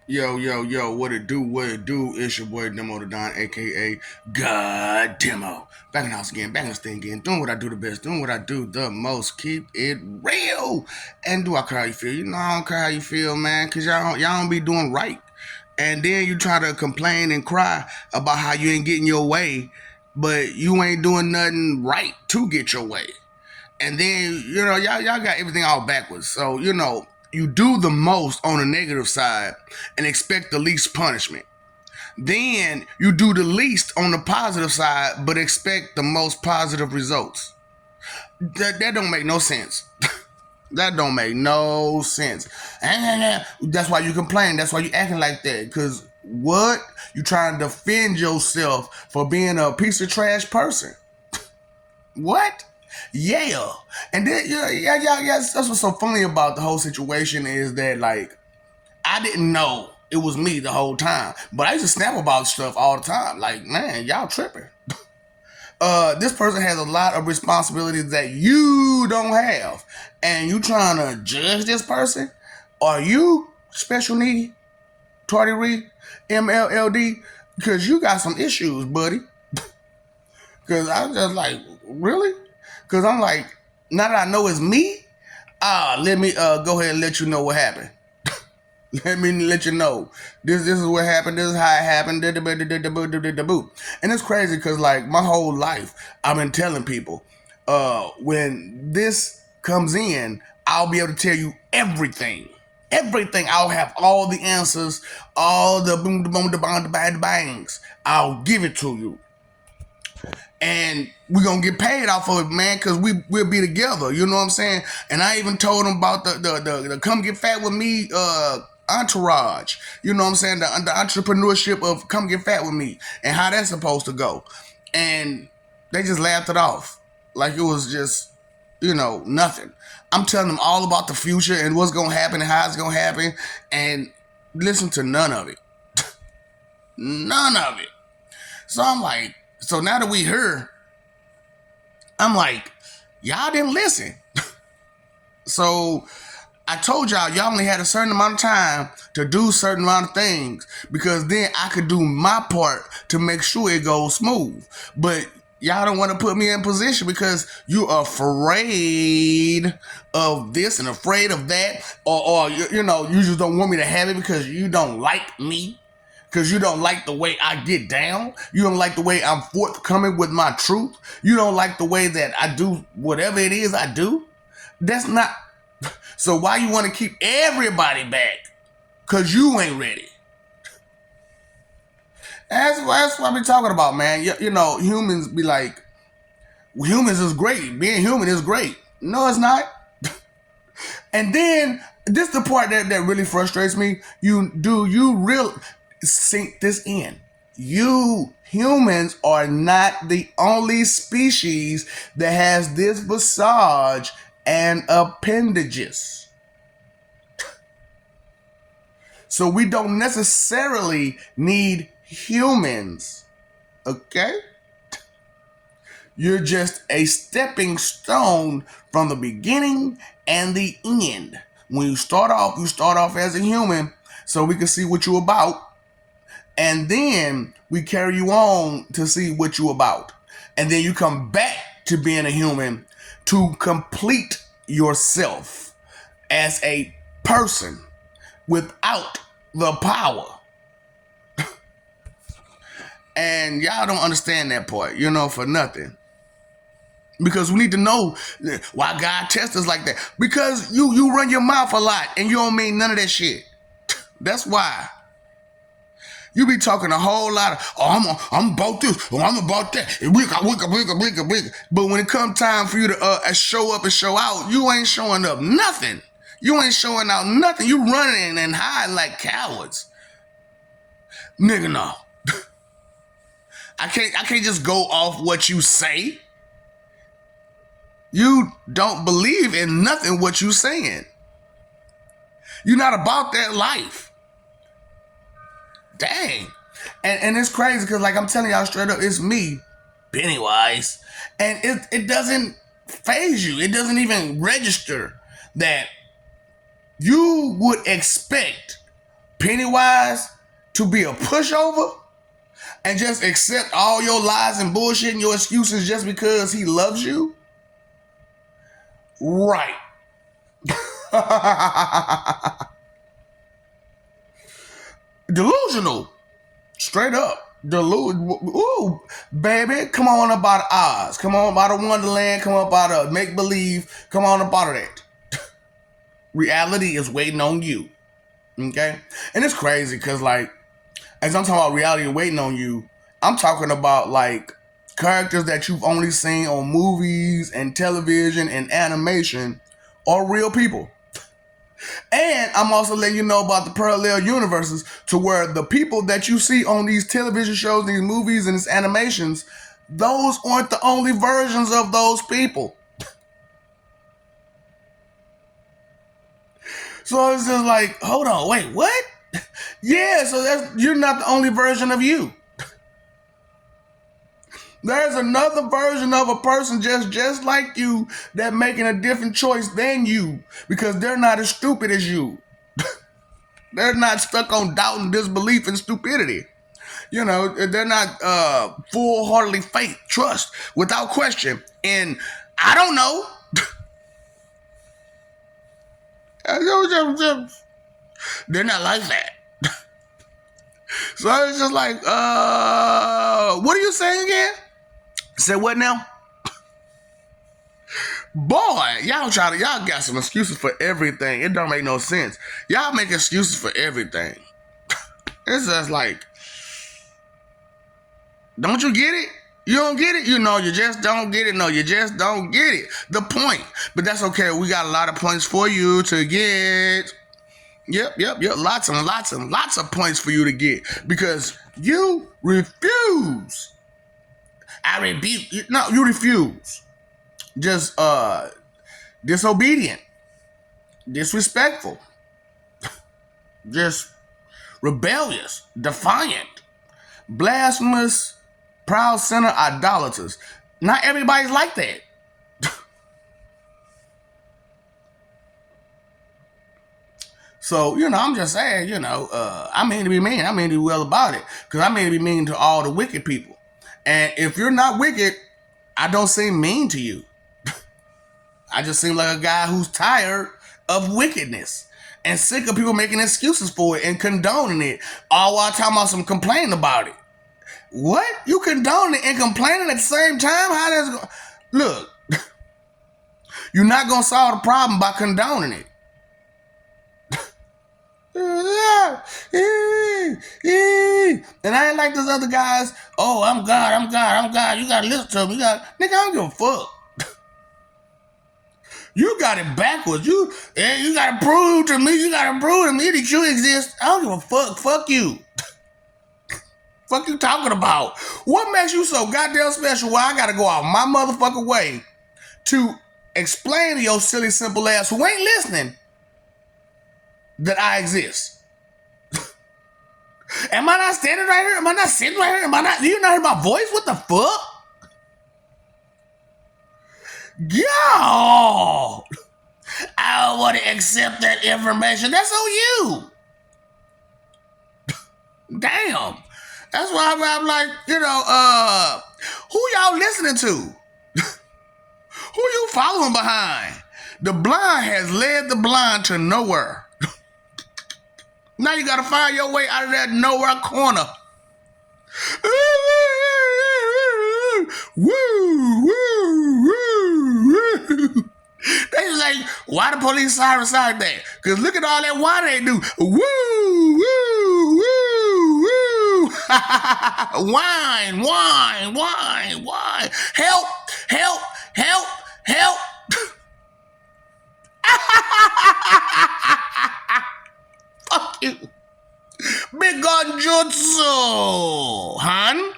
Yo, yo, yo, what it do, what it do? It's your boy Demo the Don, aka God Demo. Back in the house again, back in this thing again, doing what I do the best, doing what I do the most, keep it real. And do I care how you feel? You know I don't care how you feel, man, cause y'all don't be doing right. And then you try to complain and cry about how you ain't getting your way, but you ain't doing nothing right to get your way. And then y'all got everything all backwards. So you do the most on the negative side and expect the least punishment. Then you do the least on the positive side, but expect the most positive results. That don't make no sense. That don't make no sense. That's why you complain. That's why you acting like that. Cause what? You trying to defend yourself for being a piece of trash person. What? Yeah. And then yeah. That's what's so funny about the whole situation is that like I didn't know it was me the whole time. But I used to snap about stuff all the time. Like, man, y'all tripping. This person has a lot of responsibilities that you don't have. And you trying to judge this person? Are you special needy? Tardy MLLD? Because you got some issues, buddy. Because I'm just like, really? Because I'm like, now that I know it's me, let me go ahead and let you know what happened. Let me let you know. This is what happened. This is how it happened. And it's crazy because like my whole life I've been telling people, when this comes in, I'll be able to tell you everything. Everything. I'll have all the answers, all the boom, the boom, the bang, the bang, the bangs. I'll give it to you. And we're gonna get paid off of it, man, because we'll be together. You know what I'm saying? And I even told him about the come get fat with me entourage. You know what I'm saying? The entrepreneurship of come get fat with me and how that's supposed to go. And they just laughed it off like it was just nothing. I'm telling them all about the future and what's gonna happen and how it's gonna happen, and listen to none of it. None of it. So I'm like, so now that we here, I'm like, y'all didn't listen. So I told y'all only had a certain amount of time to do certain amount of things because then I could do my part to make sure it goes smooth. But y'all don't want to put me in position because you're afraid of this and afraid of that, or you just don't want me to have it because you don't like me. Because you don't like the way I get down. You don't like the way I'm forthcoming with my truth. You don't like the way that I do whatever it is I do. That's not. So why you want to keep everybody back? Because you ain't ready. That's what I be talking about, man. Humans be like, humans is great. Being human is great. No, it's not. And then this is the part that really frustrates me. You really sink this in. You humans are not the only species that has this visage and appendages. So we don't necessarily need humans. Okay? You're just a stepping stone from the beginning and the end. When you start off as a human so we can see what you're about. And then we carry you on to see what you're about. And then you come back to being a human to complete yourself as a person without the power. And y'all don't understand that part, for nothing. Because we need to know why God tests us like that. Because you run your mouth a lot and you don't mean none of that shit. That's why. You be talking a whole lot of, I'm about this, or I'm about that. But when it comes time for you to show up and show out, you ain't showing up nothing. You ain't showing out nothing. You running and hiding like cowards. Nigga, no. I can't just go off what you say. You don't believe in nothing what you saying. You're not about that life. Dang. And it's crazy because like I'm telling y'all straight up, it's me, Pennywise. And it doesn't phase you. It doesn't even register that you would expect Pennywise to be a pushover and just accept all your lies and bullshit and your excuses just because he loves you? Right. Delusional. Straight up. Ooh, baby, come on up out of Oz. Come on up out of Wonderland. Come up out of make believe. Come on up out of that. Reality is waiting on you. Okay? And it's crazy because, like, as I'm talking about reality waiting on you, I'm talking about, like, characters that you've only seen on movies and television and animation are real people. And I'm also letting you know about the parallel universes to where the people that you see on these television shows, these movies, and these animations, those aren't the only versions of those people. So it's just like, hold on, wait, what? Yeah, so you're not the only version of you. There's another version of a person just like you that making a different choice than you because they're not as stupid as you. They're not stuck on doubt and disbelief and stupidity. You know, they're not full-heartedly faith, trust, without question. And I don't know. They're not like that. So it's just like, what are you saying again? Say what now? Boy, y'all got some excuses for everything. It don't make no sense. Y'all make excuses for everything. It's just like, don't you get it? You don't get it? You know, you just don't get it. No, you just don't get it. The point. But that's okay. We got a lot of points for you to get. Yep. Lots of points for you to get because you refuse. I rebuke you. No, you refuse. Just disobedient, disrespectful, just rebellious, defiant, blasphemous, proud sinner, idolaters. Not everybody's like that. So, you know, I'm just saying, you know, I mean to be mean. I mean to be well about it. Because I mean to be mean to all the wicked people. And if you're not wicked, I don't seem mean to you. I just seem like a guy who's tired of wickedness and sick of people making excuses for it and condoning it, all while talking about some complaining about it. What? You condoning it and complaining at the same time? How does it go? Look, you're not going to solve the problem by condoning it. And I ain't like those other guys. Oh, I'm God. You got to listen to me. Nigga, I don't give a fuck. You got it backwards. You got to prove to me. You got to prove to me that you exist. I don't give a fuck. Fuck you. Fuck you talking about? What makes you so goddamn special? Why I got to go out my motherfucking way to explain to your silly, simple ass who ain't listening that I exist? Am I not standing right here? Am I not sitting right here? Do you not hear my voice? What the fuck? Yo! I don't want to accept that information. That's on you. Damn. That's why I'm like, you know, who y'all listening to? Who you following behind? The blind has led the blind to nowhere. Now you gotta find your way out of that nowhere corner. Woo, woo, woo, woo. They was like, why the police sirens like that? Because look at all that water they do. Woo, woo, woo, woo. Whine, whine, whine, whine. Help, help, help, help. Fuck you. Big gun jutsu, hun.